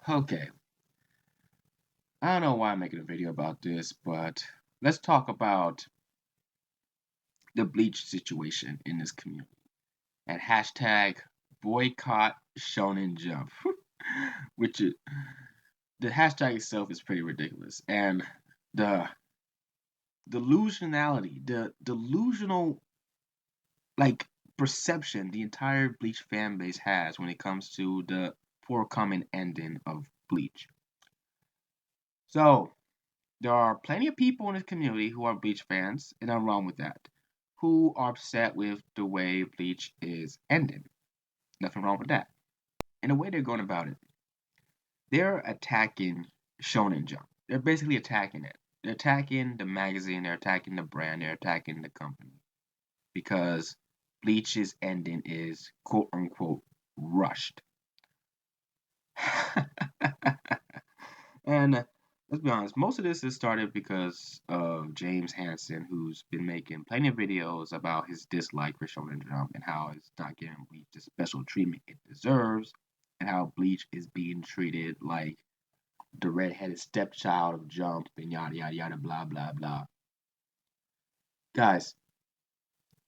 Okay, I don't know why I'm making a video about this, but let's talk about the Bleach situation in this community. And hashtag Boycott Shonen Jump, which is, the hashtag itself is pretty ridiculous. And the delusionality, the delusional like perception the entire Bleach fan base has when it comes to the forthcoming ending of Bleach. So there are plenty of people in this community who are Bleach fans, and I'm wrong with that, who are upset with the way Bleach is ending. Nothing wrong with that. And the way they're going about it, they're attacking Shonen Jump. They're basically attacking it. They're attacking the magazine, they're attacking the brand, they're attacking the company. Because Bleach's ending is quote unquote rushed. And let's be honest, most of this has started because of James Hansen, who's been making plenty of videos about his dislike for Shonen Jump and how it's not getting Bleach the special treatment it deserves, and how Bleach is being treated like the redheaded stepchild of Jump and yada yada yada blah blah blah. Guys,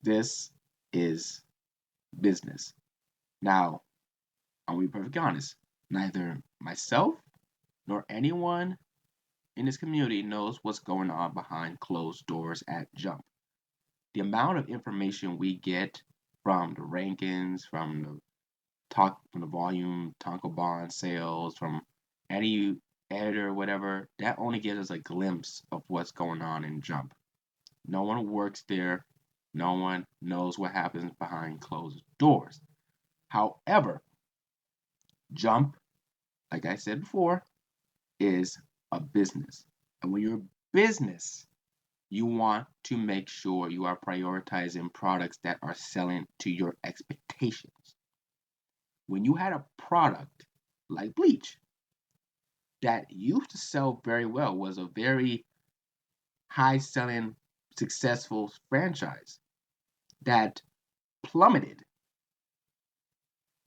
this is business. Now, I'll be perfectly honest. Neither myself nor anyone in this community knows what's going on behind closed doors at Jump. The amount of information we get from the rankings, from the volume, tankobon sales, from any editor, whatever, that only gives us a glimpse of what's going on in Jump. No one works there. No one knows what happens behind closed doors. However, Jump, like I said before, is a business. And when you're a business, you want to make sure you are prioritizing products that are selling to your expectations. When you had a product like Bleach that used to sell very well, was a very high selling, successful franchise that plummeted,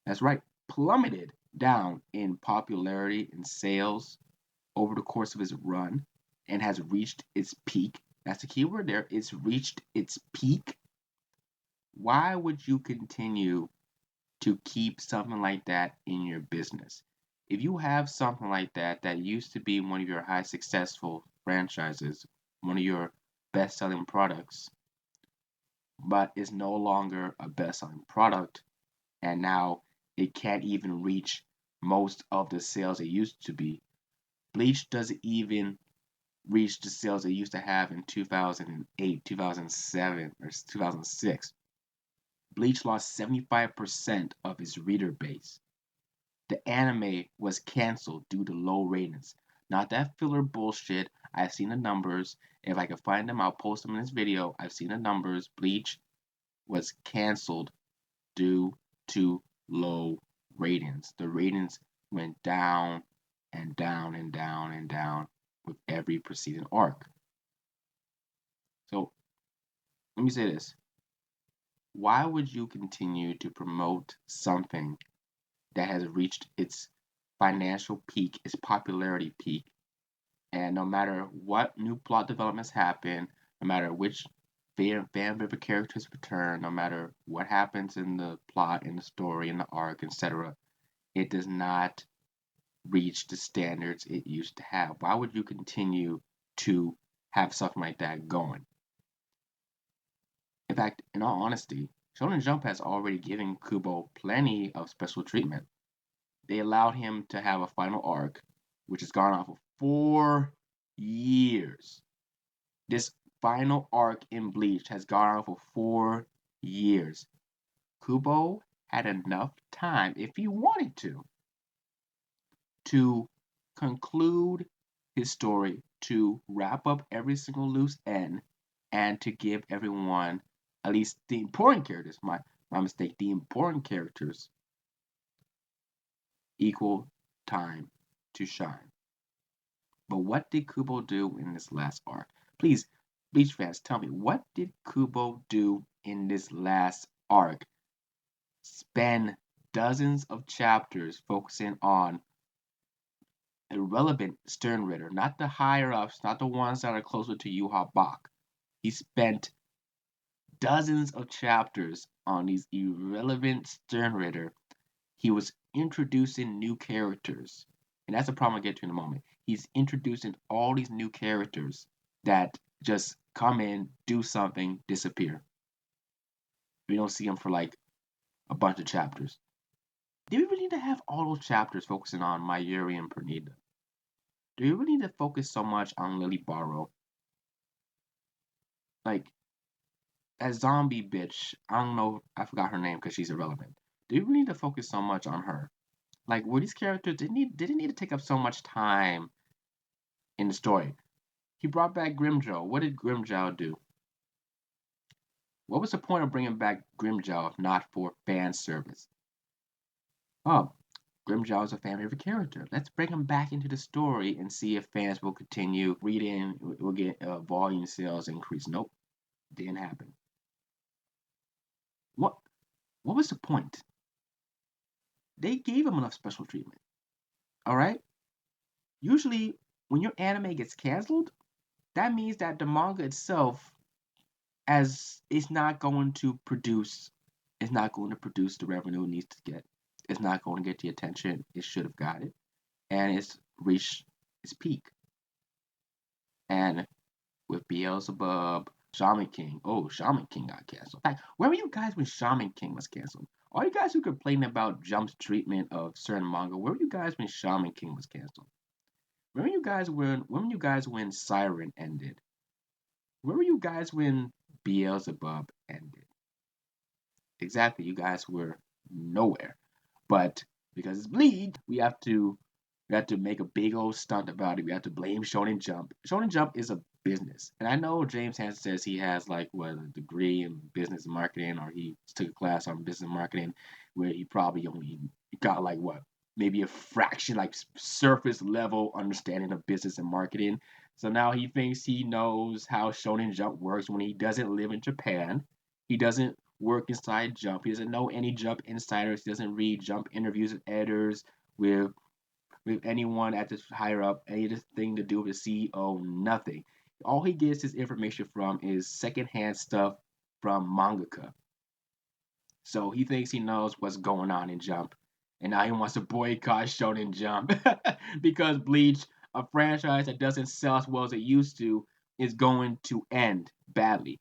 that's right, plummeted down in popularity and sales over the course of its run and has reached its peak. That's the key word there. It's reached its peak. Why would you continue to keep something like that in your business? If you have something like that that used to be one of your high successful franchises, one of your best selling products, but is no longer a best selling product, and now it can't even reach most of the sales it used to be. Bleach doesn't even reach the sales it used to have in 2008, 2007, or 2006. Bleach lost 75% of its reader base. The anime was canceled due to low ratings. Not that filler bullshit. I've seen the numbers. If I can find them, I'll post them in this video. I've seen the numbers. Bleach was canceled due to low ratings. The ratings went down and down and down and down with every preceding arc. So let me say this. Why would you continue to promote something that has reached its financial peak, its popularity peak, and no matter what new plot developments happen, no matter which fan favorite characters return, no matter what happens in the plot, in the story, in the arc, etc., it does not reach the standards it used to have? Why would you continue to have something like that going? In fact, in all honesty, Shonen Jump has already given Kubo plenty of special treatment. They allowed him to have a final arc, which has gone on for 4 years. This final arc in Bleach has gone on for 4 years. Kubo had enough time, if he wanted to conclude his story, to wrap up every single loose end, and to give everyone, at least the important characters, my mistake, the important characters, equal time to shine. But what did Kubo do in this last arc? Please, Bleach fans, tell me, what did Kubo do in this last arc? Spend dozens of chapters focusing on irrelevant Stern Ritter, not the higher ups, not the ones that are closer to Yuha Bach. He spent dozens of chapters on these irrelevant Stern Ritter. He was introducing new characters. And that's a problem I'll get to in a moment. He's introducing all these new characters that just come in, do something, disappear. We don't see them for like a bunch of chapters. Do we really need to have all those chapters focusing on Mayuri and Pernita? Do we really need to focus so much on Lily Barrow? Like, that zombie bitch, I don't know, I forgot her name because she's irrelevant. Do we really need to focus so much on her? Like, were these characters didn't need to take up so much time in the story? He brought back Grimjow. What did Grimjow do? What was the point of bringing back Grimjow if not for fan service? Oh, Grimjow is a fan favorite character. Let's bring him back into the story and see if fans will continue reading. We'll get volume sales increase. Nope, didn't happen. What? What was the point? They gave him enough special treatment. All right. Usually, when your anime gets canceled, that means that the manga itself, as it's not going to produce, it's not going to produce the revenue it needs to get. It's not going to get the attention it should have got it, and it's reached its peak. And with Beelzebub, Shaman King. Oh, Shaman King got canceled. In fact, where were you guys when Shaman King was canceled? All you guys who complained about Jump's treatment of certain manga, where were you guys when Shaman King was canceled? Where were you guys when Siren ended? Where were you guys when Beelzebub ended? Exactly, you guys were nowhere. But because it's Bleach, we have to make a big old stunt about it. We have to blame Shonen Jump. Shonen Jump is a business. And I know James Hansen says he has like what a degree in business marketing, or he took a class on business marketing where he probably only got like what, maybe a fraction, like surface level understanding of business and marketing. So now he thinks he knows how Shonen Jump works when he doesn't live in Japan. He doesn't work inside Jump. He doesn't know any Jump insiders. He doesn't read Jump interviews with editors, with anyone at this higher up, anything to do with the CEO, nothing. All he gets his information from is secondhand stuff from mangaka. So he thinks he knows what's going on in Jump, and now he wants to boycott Shonen Jump because Bleach, a franchise that doesn't sell as well as it used to, is going to end badly.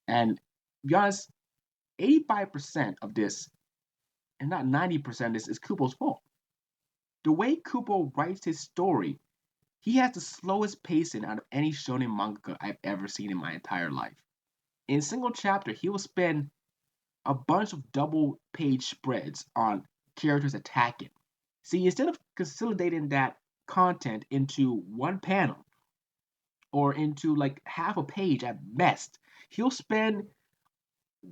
And to be honest, 85% of this, and not 90% of this, is Kubo's fault. The way Kubo writes his story, he has the slowest pacing out of any shonen mangaka I've ever seen in my entire life. In a single chapter, he will spend a bunch of double page spreads on characters attacking. See, instead of consolidating that content into one panel or into like half a page at best, he'll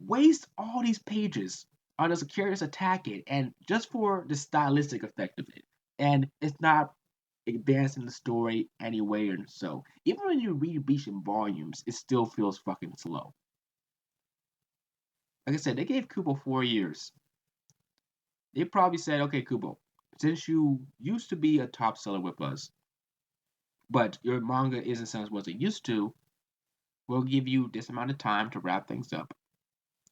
waste all these pages on those characters attacking and just for the stylistic effect of it. And it's not advancing the story anyway, and so even when you read Bleach in volumes, it still feels fucking slow. Like I said, they gave Kubo 4 years. They probably said, okay, Kubo, since you used to be a top seller with us, but your manga isn't selling as well as it used to, we'll give you this amount of time to wrap things up.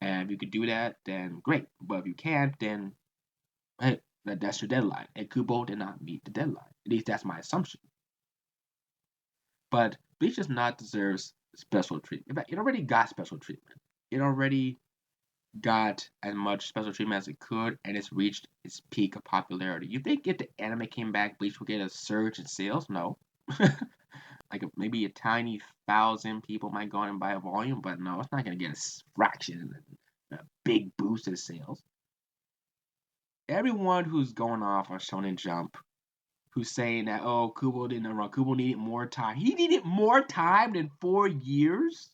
And if you could do that, then great. But if you can't, then hey, that's your deadline. And Kubo did not meet the deadline. At least that's my assumption. But Bleach does not deserve special treatment. In fact, it already got special treatment. It already got as much special treatment as it could, and it's reached its peak of popularity. You think if the anime came back, Bleach would get a surge in sales? No. Like maybe a tiny 1,000 people might go and buy a volume, but no, it's not going to get a fraction, a big boost in sales. Everyone who's going off on Shonen Jump, who's saying that, oh, Kubo didn't run, Kubo needed more time. He needed more time than 4 years?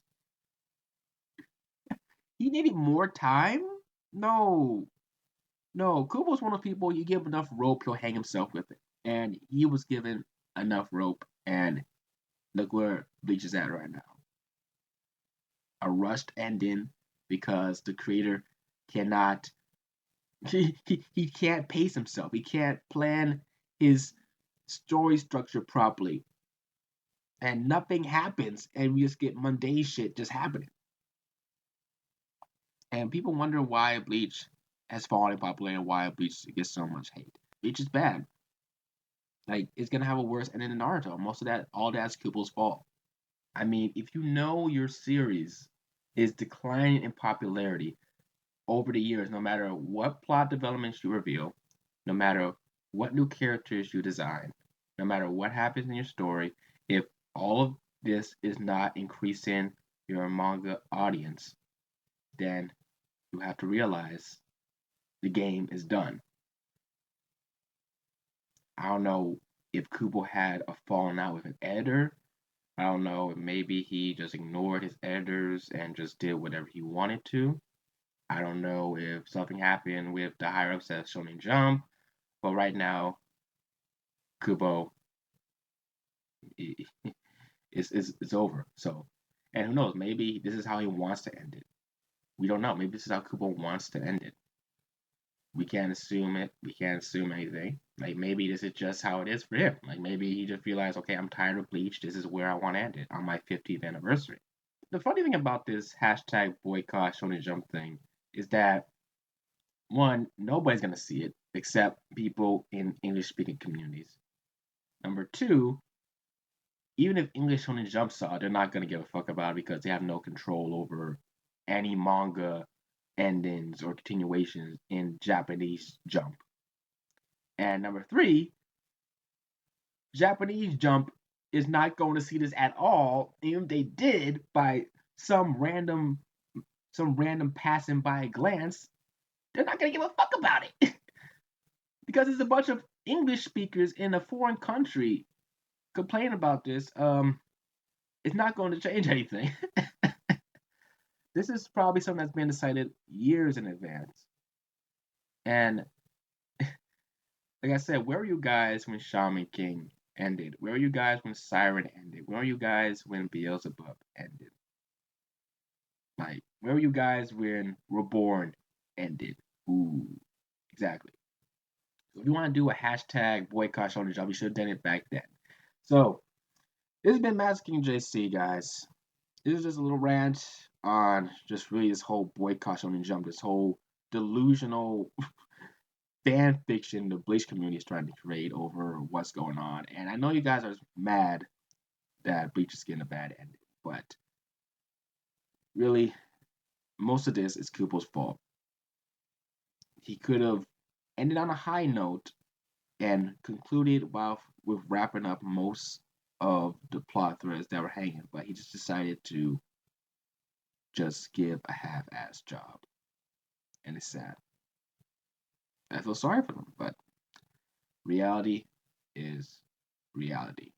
He needed more time? No. No, Kubo's one of the people, you give enough rope, he'll hang himself with it. And he was given enough rope, and look where Bleach is at right now. A rushed ending because the creator cannot he can't pace himself. He can't plan his story structured properly, and nothing happens, and we just get mundane shit just happening. And people wonder why Bleach has fallen in popularity and why Bleach gets so much hate. Bleach is bad. Like, it's gonna have a worse ending than Naruto. Most of that, all that's Kubo's fault. I mean, if you know your series is declining in popularity over the years, no matter what plot developments you reveal, no matter what new characters you design, no matter what happens in your story, if all of this is not increasing your manga audience, then you have to realize the game is done. I don't know if Kubo had a falling out with an editor. I don't know if maybe he just ignored his editors and just did whatever he wanted to. I don't know if something happened with the higher ups at Shonen Jump, but right now, Kubo is over. So, and who knows? Maybe this is how he wants to end it. We don't know. Maybe this is how Kubo wants to end it. We can't assume it. We can't assume anything. Like maybe this is just how it is for him. Like maybe he just realized, okay, I'm tired of Bleach. This is where I want to end it on my 50th anniversary. The funny thing about this hashtag boycott Shonen Jump thing is that one, nobody's gonna see it except people in English speaking communities. Number two, even if English Shonen Jump saw it, they're not gonna give a fuck about it because they have no control over any manga endings or continuations in Japanese Jump. And number three, Japanese Jump is not going to see this at all. Even if they did, by some random passing by glance, they're not gonna give a fuck about it because it's a bunch of English speakers in a foreign country complaining about this. It's not going to change anything. This is probably something that's been decided years in advance. And like I said, where were you guys when Shaman King ended? Where were you guys when Siren ended? Where were you guys when Beelzebub ended? Like, where were you guys when Reborn ended? Ooh, exactly. So if you want to do a hashtag boycott Shonen Jump, you should have done it back then. So this has been Master King JC, guys. This is just a little rant on just really this whole boycott Shonen Jump, this whole delusional fan fiction the Bleach community is trying to create over what's going on. And I know you guys are mad that Bleach is getting a bad ending, but really, most of this is Kubo's fault. He could have ended on a high note and concluded while with wrapping up most of the plot threads that were hanging, but he just decided to just give a half-assed job, and it's sad. I feel sorry for them, but reality is reality.